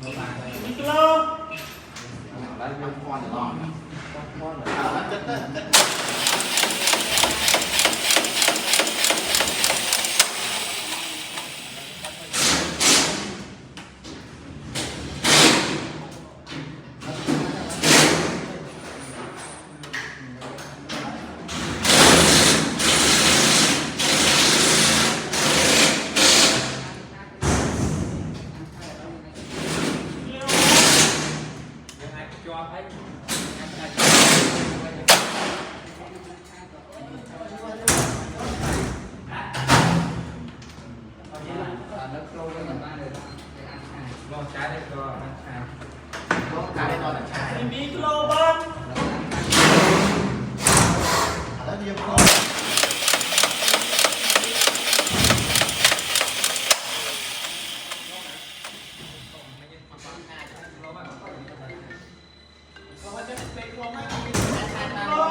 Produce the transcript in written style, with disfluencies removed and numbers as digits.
กิโลได้เป็นพอนหรือลองพอนหรือเอาแล้วจะลองใช้ได้ก็ลองใช้ได้ตอนไหนใช้มีกิโลบ้างแล้วเดียวพอเราจะเป็นโครงไม่ต้องมี